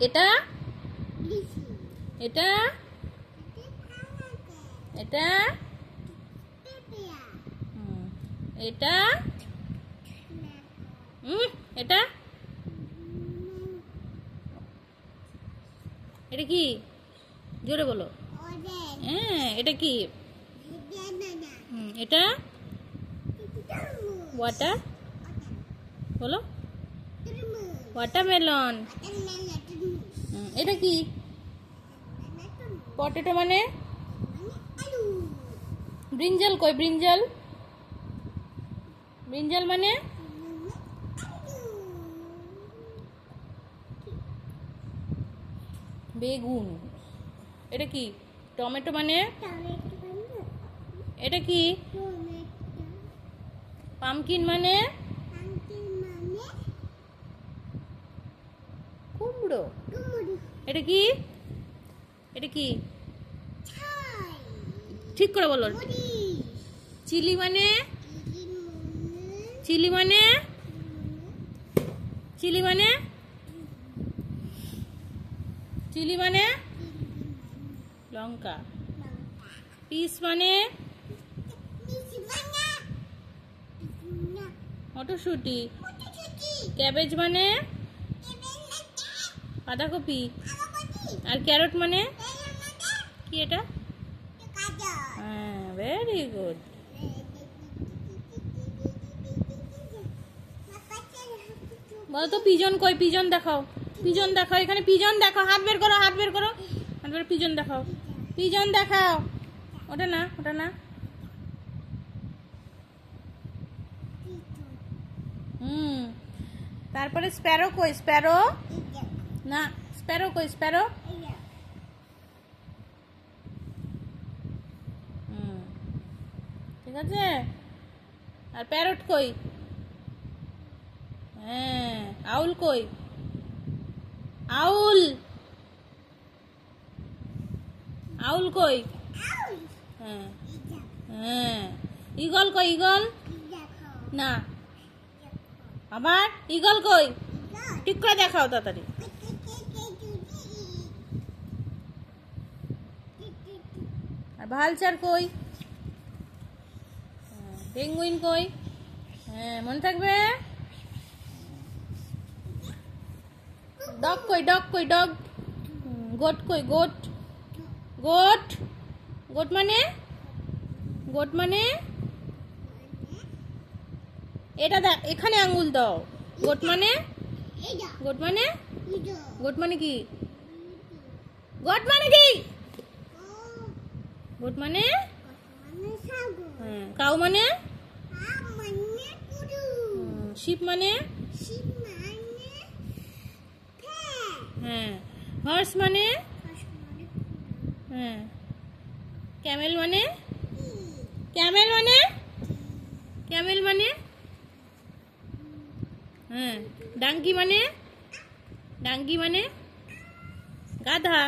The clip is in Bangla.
এটা এটা এটা এটা এটা এটা কি জোরে বলো। হ্যাঁ এটা কি এটা ওয়াটার বলো ওয়াটারমেলন। এটা কি পটেটো মানে ব্রিঞ্জাল কই ব্রিঞ্জাল ব্রিঞ্জাল মানে বেগুন। এটা কি টমেটো মানে এটা কি পামকিন মানে কুমড়ো। এটা কি এটা কি ঠিক করে বলো। চিলি মানে চিলি মানে চিলি মানে চিলি মানে লঙ্কা। পিস মানে মটরশুঁটি। ক্যাবেজ মানে বাঁধাকপি। আর ক্যারট মানে কি এটা? হ্যাঁ ভেরি গুড। বলো তো পিজন কই পিজন দেখাও পিজন দেখাও এখানে পিজন দেখাও হাত বের করো হাত বের করো হাত বের পিজন দেখাও পিজন দেখাও। ওটা না ওটা না। তারপরে স্প্যারো কই স্প্যারো না স্প্যারো কই স্প্যারো। ঠিক আছে। আর প্যারট কই? হ্যাঁ আউল কই? আউল আউল কই? হ্যাঁ হ্যাঁ ঈগল কই ঈগল? না আবার ঈগল কই? ঠিক করে দেখাও তাড়াতাড়ি। আর ভালচার কই? পেঙ্গুইন কই? হ্যাঁ মনে থাকবে। ডগ কই ডগ কই ডগ? গোট কই গোট? গোট গোট মানে গোট মানে এটা এখানে আঙ্গুল দাও। গোট মানে গোট মানে গোট মানে কি? গোট মানে কি? গোট মানে হ্যাঁ কাউ মানে শিপ মানে হ্যাঁ হর্স মানে হ্যাঁ ক্যামেল মানে ক্যামেল মানে ক্যামেল মানে হ্যাঁ ডাঙ্কি মানে ডাঙ্কি মানে গাধা।